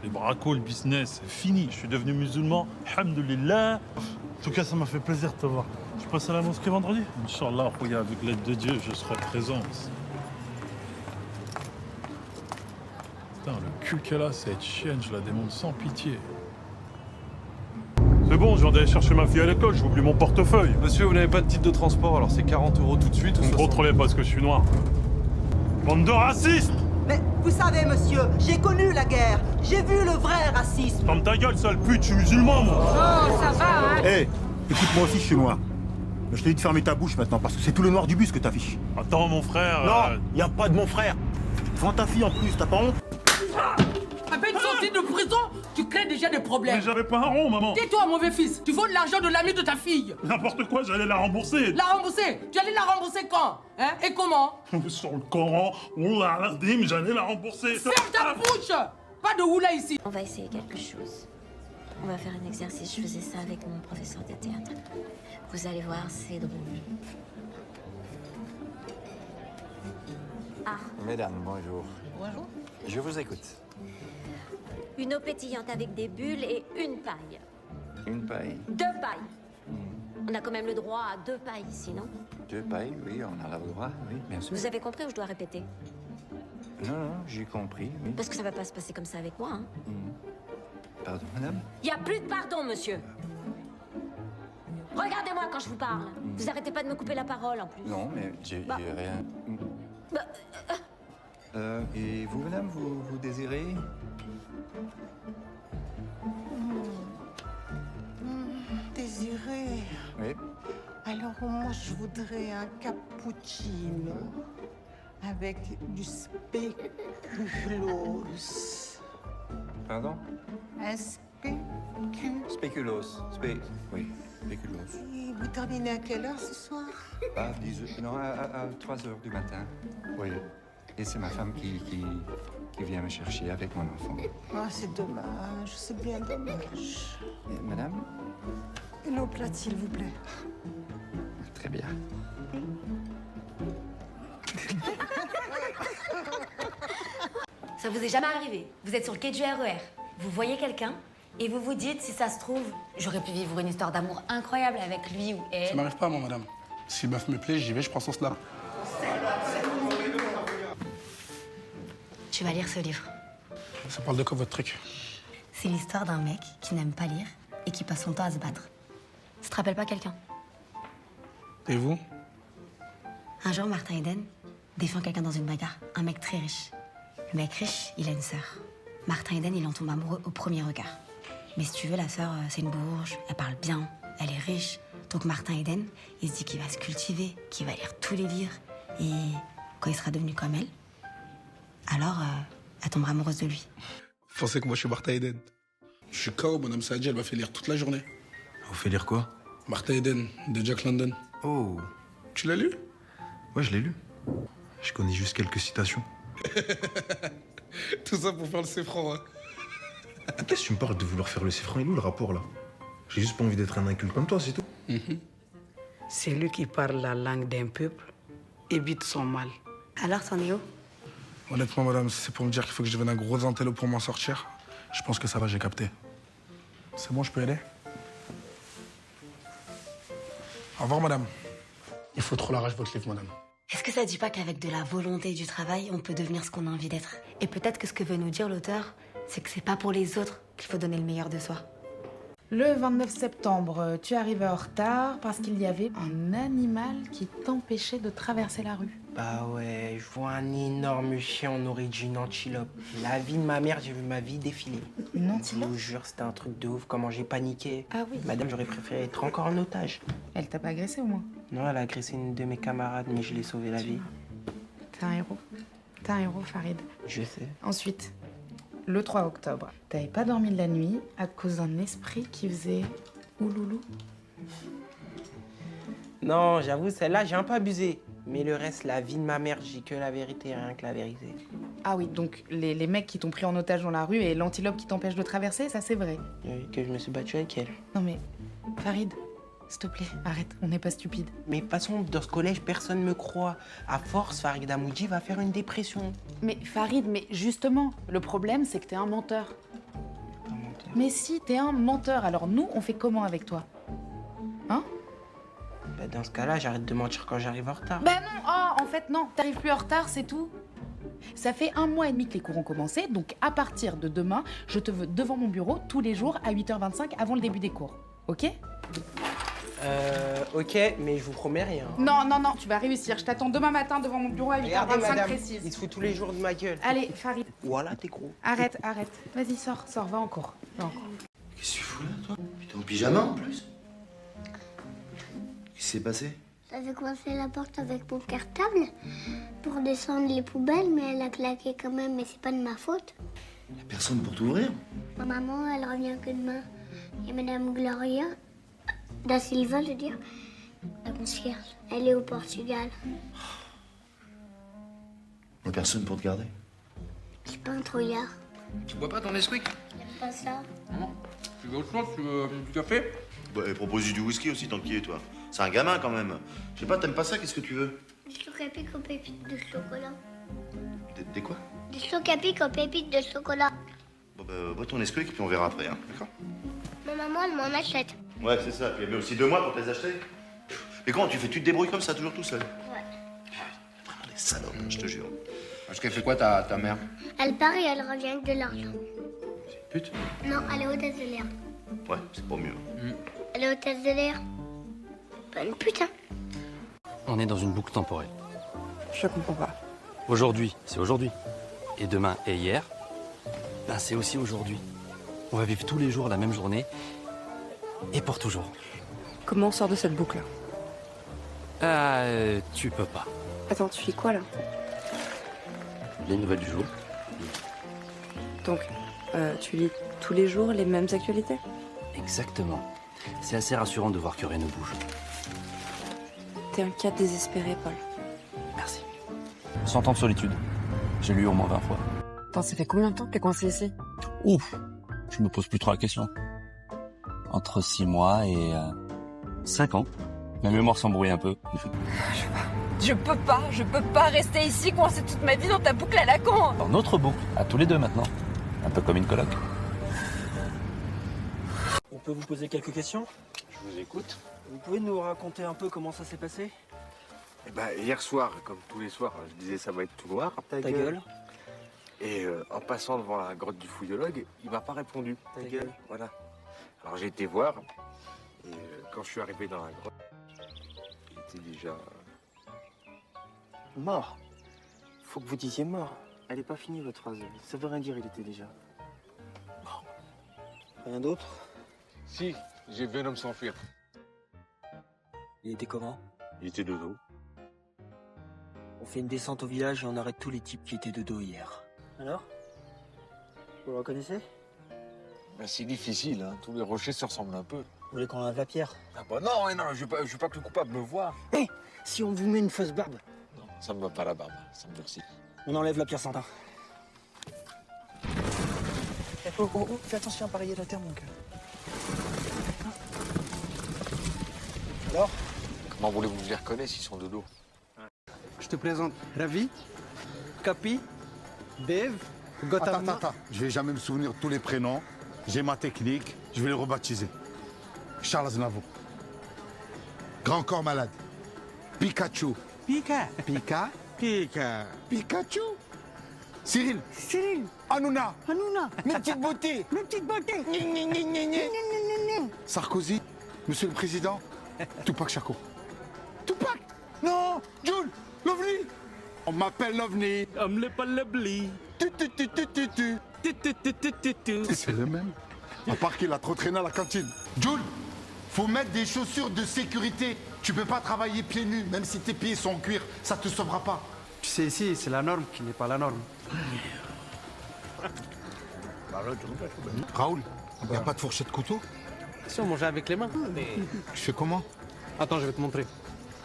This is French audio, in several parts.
Les bracos, le business, c'est fini. Je suis devenu musulman, alhamdoulilah. En tout cas, ça m'a fait plaisir de te voir. Je passe à la mosquée vendredi? Inch'Allah, Rouya, avec l'aide de Dieu, je serai présent. Putain, le cul qu'elle a, cette chienne, je la démonte sans pitié. C'est bon, je viens d'aller chercher ma fille à l'école, j'ai oublié mon portefeuille. Monsieur, vous n'avez pas de titre de transport, alors c'est 40 € tout de suite ou Vous me 60? contrôlez parce que je suis noir. Bande de racistes! Mais vous savez, monsieur, j'ai connu la guerre. J'ai vu le vrai racisme. Ferme ta gueule, sale pute, je suis musulman, moi! Oh, ça va, hein? Hé, écoute, moi aussi je suis noir. Mais je te dis de fermer ta bouche maintenant, parce que c'est tout le noir du bus que t'affiches. Attends, mon frère... Non, y a pas de mon frère. Devant ta fille en plus, t'as pas honte? Avec une sortie de prison, tu crées déjà des Mais problèmes. j'avais pas un rond, maman! Tais-toi, mauvais fils. Tu voles l'argent de l'ami de ta fille. N'importe quoi, j'allais la rembourser! La rembourser. Tu allais la rembourser quand? Hein? Et comment? Sur le Coran, on l'a l'adim, j'allais la rembourser! Ferme ta bouche. Pas de oula ici. On va essayer quelque chose. On va faire un exercice. Je faisais ça avec mon professeur de théâtre. Vous allez voir, c'est drôle. Ah, Mesdames, bonjour. bonjour. Je vous écoute. Une eau pétillante avec des bulles et une paille. Une paille, 2 pailles. On a quand même le droit à 2 pailles ici, non? 2 pailles, oui, on a le droit, oui, bien sûr. Vous avez compris ou je dois répéter? Non, j'ai compris, oui. Parce que ça va pas se passer comme ça avec moi, hein. Pardon, madame? Y a plus de pardon, monsieur. Regardez-moi quand je vous parle. Vous arrêtez pas de me couper la parole, en plus. Non, mais j'ai Bah. rien... Bah, Et vous, madame, vous désirez? Désiré. Oui. Alors moi je voudrais un cappuccino avec du spéculoos. Pardon? Un spéculoos. Spéculoos. Oui, spéculoos. Et vous terminez à quelle heure ce soir? À 10 heures... Non, à 3 heures du matin. Oui. Et c'est ma femme qui vient me chercher avec mon enfant. Ah, c'est dommage, c'est bien dommage. Et madame? Une eau plate, s'il vous plaît. Très bien. ça vous est jamais arrivé? Vous êtes sur le quai du RER, vous voyez quelqu'un et vous vous dites, si ça se trouve, j'aurais pu vivre une histoire d'amour incroyable avec lui ou elle. Ça m'arrive pas, moi, madame. Si le meuf me plaît, j'y vais, je prends son sens-là. Tu vas lire ce livre. Ça parle de quoi, votre truc? C'est l'histoire d'un mec qui n'aime pas lire et qui passe son temps à se battre. Ça te rappelle pas quelqu'un? Et vous? Un jour, Martin Eden défend quelqu'un dans une bagarre, un mec très riche. Le mec riche, il a une sœur. Martin Eden, il en tombe amoureux au premier regard. Mais si tu veux, la sœur, c'est une bourge, elle parle bien, elle est riche. Donc Martin Eden, il se dit qu'il va se cultiver, qu'il va lire tous les livres. Et quand il sera devenu comme elle, alors elle tombera amoureuse de lui. Vous pensez que moi, je suis Martin Eden? Je suis KO, madame Saadji, elle m'a fait lire toute la journée. Vous fait lire quoi? Martin Eden, de Jack London. Oh, Tu l'as lu? ouais, je l'ai lu. Je connais juste quelques citations. Tout ça pour faire le C-franc, hein. Qu'est-ce que tu me parles de vouloir faire le cifran? Il est où le rapport, là? J'ai juste pas envie d'être un inculte comme toi, c'est tout. Celui qui parle la langue d'un peuple évite son mal. Alors, t'en es où? Honnêtement, madame, si c'est pour me dire qu'il faut que je devienne un gros intello pour m'en sortir, je pense que ça va, j'ai capté. C'est bon, je peux y aller? Au revoir, madame. Il faut trop la rage, votre livre, madame. Est-ce que ça dit pas qu'avec de la volonté et du travail, on peut devenir ce qu'on a envie d'être? Et peut-être que ce que veut nous dire l'auteur, c'est que c'est pas pour les autres qu'il faut donner le meilleur de soi. Le 29 septembre, tu arrivais en retard parce qu'il y avait un animal qui t'empêchait de traverser la rue. Bah ouais, je vois un énorme chien en origine antilope. La vie de ma mère, j'ai vu ma vie défiler. Une Je antilope? vous jure, c'était un truc de ouf, comment j'ai paniqué. Ah oui. Madame, j'aurais préféré être encore en otage. Elle t'a pas agressé au moins? Non, elle a agressé une de mes camarades, mais je l'ai sauvé la vie. T'es un héros. T'es un héros, Farid. Je sais. Ensuite, le 3 octobre, t'avais pas dormi de la nuit à cause d'un esprit qui faisait ouloulou. Non, j'avoue, celle-là, j'ai un peu abusé. Mais le reste, la vie de ma mère, j'ai que la vérité, rien que la vérité. Ah oui, donc les mecs qui t'ont pris en otage dans la rue et l'antilope qui t'empêche de traverser, ça c'est vrai. Que je me suis battu avec elle. Non mais, Farid, s'il te plaît, arrête, on n'est pas stupide. Mais de toute façon, dans ce collège, personne me croit. À force, Farid Amoudji va faire une dépression. Mais Farid, mais justement, le problème c'est que t'es un menteur. Mais si, t'es un menteur. Alors nous, on fait comment avec toi? Hein? Bah, dans ce cas-là, j'arrête de mentir quand j'arrive en retard. Ben non, oh, en fait non, t'arrives plus en retard, c'est tout. Ça fait 1 mois et demi que les cours ont commencé, donc à partir de demain, je te veux devant mon bureau tous les jours à 8h25 avant le début des cours. Ok? Ok, mais je vous promets rien. Non, non, non, tu vas réussir. Je t'attends demain matin devant mon bureau à 8h25 Regardez, madame, précise. il se fout tous les jours de ma gueule. Allez, Farid. Voilà, t'es gros. Arrête, arrête. Vas-y, sors, va en cours. Va en cours. Qu'est-ce que tu fous là, toi? T'es en pyjama en plus? Qu'est-ce qui s'est passé? J'avais coincé la porte avec mon cartable pour descendre les poubelles, mais elle a claqué quand même, mais c'est pas de ma faute. Y'a personne pour t'ouvrir? Ma maman, elle revient que demain. Et Madame Gloria, da Silva, je veux dire, la concierge, elle est au Portugal. Y'a personne pour te garder? C'est pas un trouillard. Tu bois pas ton Nesquik? J'aime pas ça. Tu veux autre chose? Tu veux du café? Bah, propose du whisky aussi, tant qu'il est, toi. C'est un gamin, quand même. Je sais pas, t'aimes pas ça? Qu'est-ce que tu veux? Des chocs à pic aux pépites de chocolat. Des quoi? Des chocs à pic aux pépites de chocolat. Bon, bah, bois ton Nesquik, puis on verra après, hein. D'accord? Ma maman, elle m'en achète. Ouais, c'est ça. Puis il y a aussi 2 mois pour te les acheter. Mais comment tu fais? Tu te débrouilles comme ça, toujours tout seul? Ouais. Vraiment des salopes, je te jure. Parce qu'elle fait quoi, ta mère? Elle part et elle revient avec de l'argent. Pute? Non, elle est hôtesse de l'air. Ouais, c'est pas mieux. Elle est hôtesse de l'air. Pas une pute, hein. On est dans une boucle temporelle. Je comprends pas. Aujourd'hui, c'est aujourd'hui. Et demain et hier, ben c'est aussi aujourd'hui. On va vivre tous les jours la même journée. Et pour toujours. Comment on sort de cette boucle-là? Tu peux pas. Attends, tu fais quoi là? Les nouvelles du jour. Donc, tu lis tous les jours les mêmes actualités? Exactement. C'est assez rassurant de voir que rien ne bouge. T'es un cas désespéré, Paul. Merci. 100 ans de solitude. J'ai lu au moins 20 fois. Attends, ça fait combien de temps que t'es coincé ici? Ouf. Je me pose plus trop la question. Entre 6 mois et 5 ans. Ma mémoire s'embrouille un peu. Je peux pas rester ici coincé toute ma vie dans ta boucle à la con. Dans notre boucle, à tous les deux maintenant. Un peu comme une coloc. On peut vous poser quelques questions? Je vous écoute. Vous pouvez nous raconter un peu comment ça s'est passé? Eh ben, hier soir, comme tous les soirs, je disais ça va être tout noir. Ta gueule. Et en passant devant la grotte du fouillologue, il m'a pas répondu. Ta gueule. Voilà. Alors j'ai été voir, et quand je suis arrivé dans la grotte, il était déjà... Mort. Faut que vous disiez mort. Elle est pas finie votre phrase. Ça veut rien dire, il était déjà. Mort. Rien d'autre? Si, j'ai vu un homme s'enfuir. Il était comment? Il était de dos. On fait une descente au village et on arrête tous les types qui étaient de dos hier. Alors? Vous le reconnaissez? Ben, c'est difficile, hein. Tous les rochers se ressemblent un peu. Vous voulez qu'on enlève la pierre? Ah bah non, non, je veux pas que le coupable me voie. Hé! Si on vous met une fausse barbe? Non, ça me va pas la barbe, ça me durcit. On enlève la pierre sans teint. Oh, oh, oh, fais attention à parier la terre, mon cœur. Alors? Comment voulez-vous que je les reconnaisse, ils sont de dos? Je te présente Ravi, Capi, Dev, Gotham. Attends, je vais jamais me souvenir de tous les prénoms. J'ai ma technique, je vais les rebaptiser. Charles Aznavour. Grand corps malade. Pikachu. Pika. Pika. Pika. Pikachu. Cyril. Cyril. Hanouna. Hanouna. Mes petites beautés. Mes petites beautés. Sarkozy. Monsieur le Président. Tupac Shakur. Tupac. Non. Jules. L'OVNI. On m'appelle l'OVNI. C'est le même. À part qu'il a trop traîné à la cantine. Jules, faut mettre des chaussures de sécurité. Tu peux pas travailler pieds nus, même si tes pieds sont en cuir, ça te sauvera pas. Tu sais, ici, c'est la norme qui n'est pas la norme. Raoul, il n'y a pas de fourchette couteau? Si on mangeait avec les mains. Tu fais comment? Attends, je vais te montrer.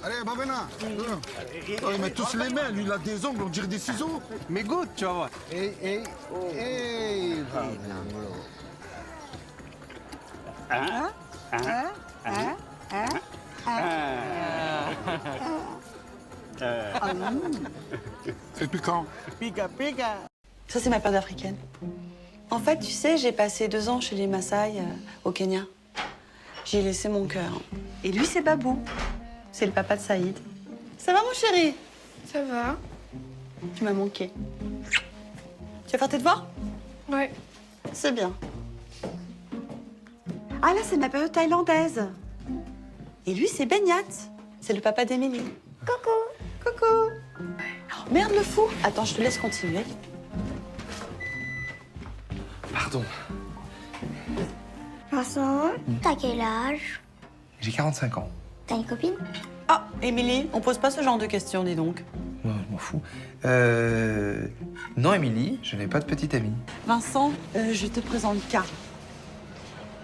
Allez, Babena. Oh, ils mettent tous les mains, lui il a des ongles, on dirait des ciseaux. Mais goûte, tu vas voir. Hey. C'est piquant. Pika. Ça, c'est ma pâte africaine. En fait, tu sais, j'ai passé 2 ans chez les Maasai au Kenya. J'y ai laissé mon cœur. Et lui, c'est Babou. C'est le papa de Saïd. Ça va, mon chéri? Ça va. Tu m'as manqué. Tu vas faire tes devoirs? Ouais. C'est bien. Ah là, c'est ma période thaïlandaise. Et lui, c'est Benyat. C'est le papa d'Émilie. Coucou. Coucou. Oh, merde, le fou. Attends, je te laisse continuer. Pardon. Vincent, t'as quel âge? J'ai 45 ans. T'as une copine? Ah, Émilie, on pose pas ce genre de questions, dis donc. Ouais, je m'en fous. Non, Émilie, je n'ai pas de petite amie. Vincent, je te présente Carl.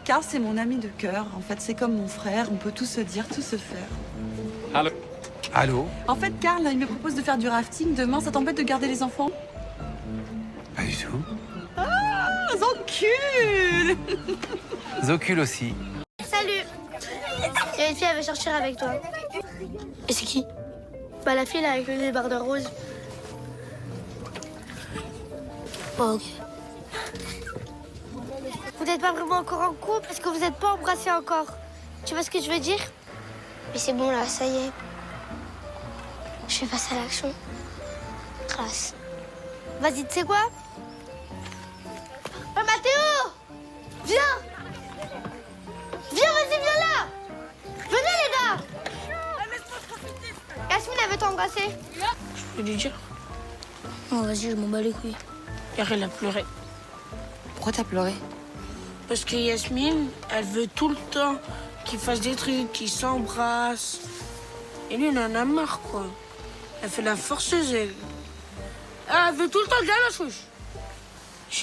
Carl, c'est mon ami de cœur. En fait, c'est comme mon frère. On peut tout se dire, tout se faire. Allô? Allô? En fait, Carl, il me propose de faire du rafting demain. Ça t'embête de garder les enfants? Pas du tout. Ah, Zocule. Zocule aussi. Salut. Il y a une fille, elle veut sortir avec toi. Et c'est qui? Bah la fille là avec le débardeur rose. Bon, ok. Vous n'êtes pas vraiment encore en couple parce que vous n'êtes pas embrassés encore. Tu vois ce que je veux dire? Mais c'est bon là, ça y est. Je vais passer à l'action. Grâce. Vas-y, tu sais quoi? Oh, Mathéo! Viens! Viens, vas-y, viens là! Venez les gars! Yasmine, elle veut t'embrasser. Je peux lui dire? Oh, vas-y, je m'en bats les couilles. Car elle a pleuré. Pourquoi t'as pleuré? Parce que Yasmine, elle veut tout le temps qu'ils fassent des trucs, qu'ils s'embrassent. Et lui, il en a marre, quoi. Elle fait la forceuse, elle. Elle veut tout le temps le la chouche.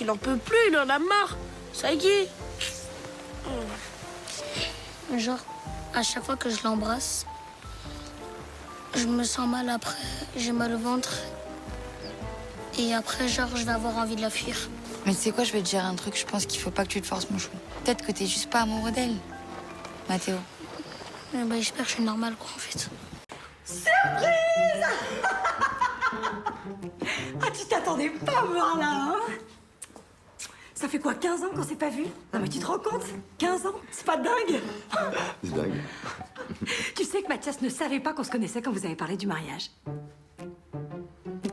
Il n'en peut plus, il en a marre. Ça y est. Genre, à chaque fois que je l'embrasse, je me sens mal après. J'ai mal au ventre. Et après, genre, je vais avoir envie de la fuir. Mais tu sais quoi, je vais te dire un truc, je pense qu'il faut pas que tu te forces, mon chou. Peut-être que t'es juste pas amoureux d'elle, Mathéo. Bah, j'espère que je suis normale, quoi, en fait. Surprise! Ah, tu t'attendais pas à me voir là, hein? Ça fait quoi, 15 ans qu'on s'est pas vus? Non mais tu te rends compte? 15 ans? C'est pas dingue? C'est dingue. Tu sais que Mathias ne savait pas qu'on se connaissait quand vous avez parlé du mariage.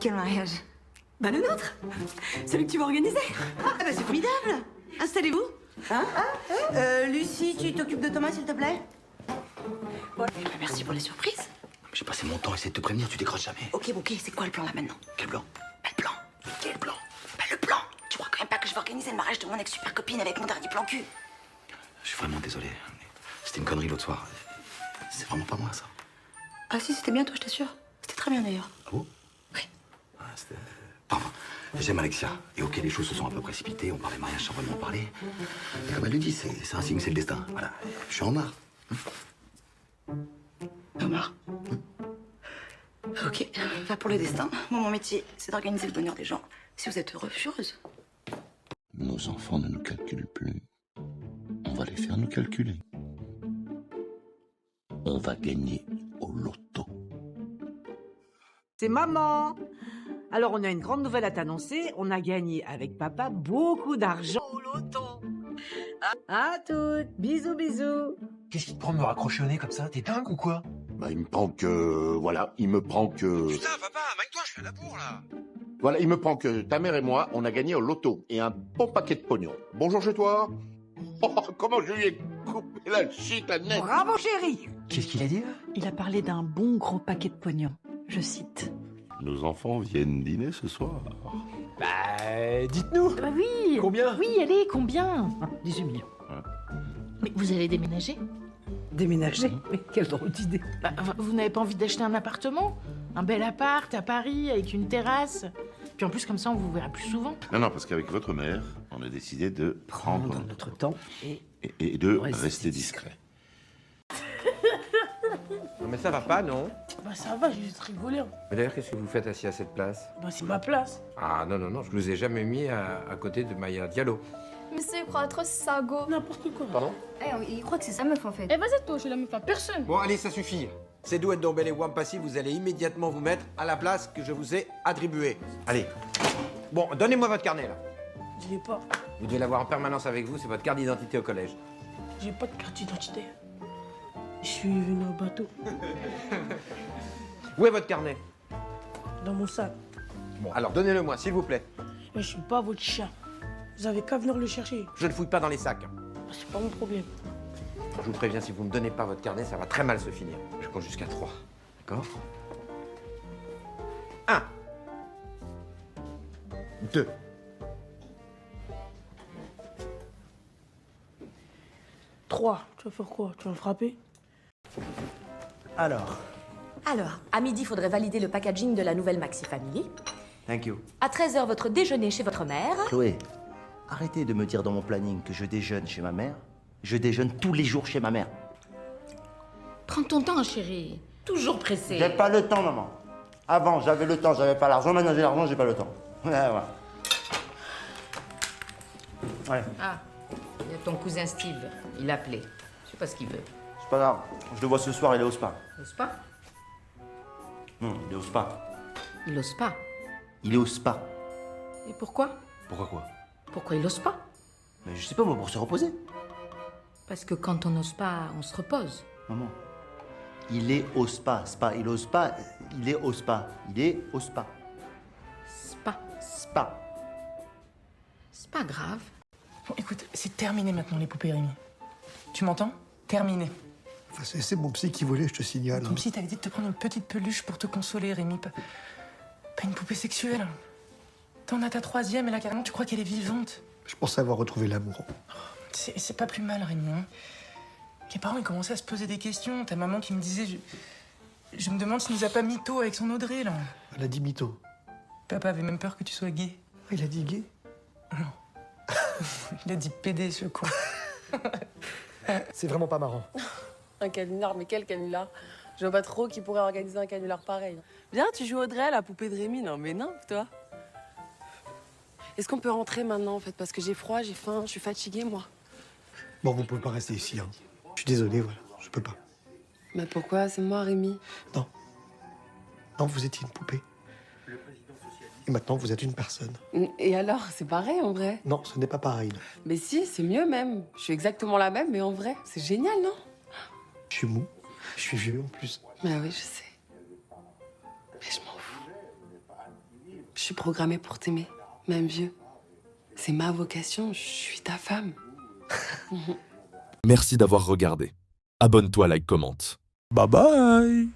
Quel mariage? Bah le nôtre! Celui que tu vas organiser. Ah bah c'est formidable! Installez-vous. Hein? Lucie, tu t'occupes de Thomas, s'il te plaît? Bon, bah, merci pour les surprises. J'ai passé mon temps à essayer de te prévenir, tu décroches jamais. Ok, c'est quoi le plan là maintenant? Quel plan? Bah, le plan. Quel plan? Bah le plan! Tu crois quand même pas que je vais organiser le mariage de mon ex-super copine avec mon dernier plan cul? Je suis vraiment désolé. C'était une connerie l'autre soir. C'est vraiment pas moi, ça. Ah si, c'était bien toi, je t'assure. C'était très bien d'ailleurs. Ah bon? Oui. Ah, enfin, j'aime Alexia. Et ok, les choses se sont un peu précipitées, on parlait mariage sans vraiment parler. Mais comme elle le dit, c'est un signe, c'est le destin. Voilà. Je suis en marre. En marre? Ok, va pour le destin. Moi, mon métier, c'est d'organiser le bonheur des gens. Si vous êtes heureux, je suis heureuse. Nos enfants ne nous calculent plus. On va les faire nous calculer. On va gagner au loto. C'est maman. Alors, on a une grande nouvelle à t'annoncer. On a gagné avec papa beaucoup d'argent au loto. À toutes. Bisous, bisous. Qu'est-ce qui te prend de me raccrocher au nez comme ça? T'es dingue ou quoi? Bah, il me prend que... Voilà, il me prend que... Putain, papa, maille-toi, je suis à la bourre, là. Voilà, il me prend que ta mère et moi, on a gagné au loto. Et un bon paquet de pognon. Bonjour chez toi. Oh, comment je lui ai coupé la shit à net. Bravo, chérie. Qu'est-ce qu'il a dit, là? Il a parlé d'un bon gros paquet de pognon. Je cite. Nos enfants viennent dîner ce soir. Bah, dites-nous. Bah oui. Combien? Oui, allez, combien? 18 millions. Mais vous allez déménager? Déménager? Mais quelle drôle d'idée. Bah, vous n'avez pas envie d'acheter un appartement? Un bel appart à Paris avec une terrasse? Puis en plus, comme ça, on vous verra plus souvent. Non, parce qu'avec votre mère, on a décidé de prendre notre temps et de rester discret. Non mais ça va pas, non? Bah ça va, j'ai juste rigolé. Mais d'ailleurs, qu'est-ce que vous faites assis à cette place? Bah c'est ma place. Ah non, je vous ai jamais mis à côté de Maya Diallo. Monsieur, il croit trop c'est ça, go. N'importe quoi. Pardon? Il croit que c'est sa meuf, en fait. Eh vas-y, toi, je la meuf à personne. Bon, allez, ça suffit. C'est Douette Dombele et Wampassi, vous allez immédiatement vous mettre à la place que je vous ai attribuée. Allez. Bon, donnez-moi votre carnet, là. Je l'ai pas. Vous devez l'avoir en permanence avec vous, c'est votre carte d'identité au collège. J'ai pas de carte d'identité. Je suis venu au bateau. Où est votre carnet? Dans mon sac. Bon, alors donnez-le-moi, s'il vous plaît. Mais je suis pas votre chien. Vous avez qu'à venir le chercher. Je ne fouille pas dans les sacs. C'est pas mon problème. Je vous préviens, si vous me donnez pas votre carnet, ça va très mal se finir. Je compte jusqu'à 3. D'accord? 1. 2. 3. Tu vas faire quoi? Tu vas me frapper? Alors, à midi, il faudrait valider le packaging de la nouvelle Maxi Family. Thank you. À 13h, votre déjeuner chez votre mère. Chloé, arrêtez de me dire dans mon planning que je déjeune chez ma mère. Je déjeune tous les jours chez ma mère. Prends ton temps, chérie. Toujours pressée. J'ai pas le temps, maman. Avant, j'avais le temps, j'avais pas l'argent. Maintenant, j'ai l'argent, j'ai pas le temps. Ouais. Ah, il y a ton cousin Steve. Il a appelé. Je sais pas ce qu'il veut. C'est pas grave. Je le vois ce soir, il est au spa. Au spa? Non, il est au spa. Il ose pas. Il est au spa. Et pourquoi? Pourquoi quoi? Pourquoi il ose pas? Mais je sais pas, moi, pour se reposer. Parce que quand on n'ose pas, on se repose. Maman, il est au spa. Il est au spa. Il est au spa. Il est au spa. Spa. C'est pas grave. Bon, écoute, c'est terminé maintenant les poupées, Rémi. Tu m'entends? Terminé. Enfin, c'est mon psy qui voulait, je te signale. Ton psy t'avait dit de te prendre une petite peluche pour te consoler, Rémi. Pas une poupée sexuelle. T'en as ta 3e et là, carrément, tu crois qu'elle est vivante. Je pensais avoir retrouvé l'amour. C'est pas plus mal, Rémi. Hein. Les parents, ils commençaient à se poser des questions. Ta maman qui me disait... Je me demande s'il nous a pas mytho avec son Audrey, là. Elle a dit mytho. Papa avait même peur que tu sois gay. Il a dit gay? Non. Il a dit PD, ce con. C'est vraiment pas marrant. Un canular, mais quel canular? Je vois pas trop qui pourrait organiser un canular pareil. Viens, tu joues Audrey, la poupée de Rémi. Non, mais non, toi. Est-ce qu'on peut rentrer maintenant, en fait? Parce que j'ai froid, j'ai faim, je suis fatiguée, moi. Bon, vous pouvez pas rester ici. Hein. Je suis désolé, voilà. Je peux pas. Mais pourquoi? C'est moi, Rémi. Non, vous étiez une poupée. Et maintenant, vous êtes une personne. Et alors, c'est pareil, en vrai? Non, ce n'est pas pareil. Mais si, c'est mieux même. Je suis exactement la même, mais en vrai. C'est génial, non? Je suis mou. Je suis vieux, en plus. Bah oui, je sais. Mais je m'en fous. Je suis programmée pour t'aimer, même vieux. C'est ma vocation, je suis ta femme. Merci d'avoir regardé. Abonne-toi, like, commente. Bye bye.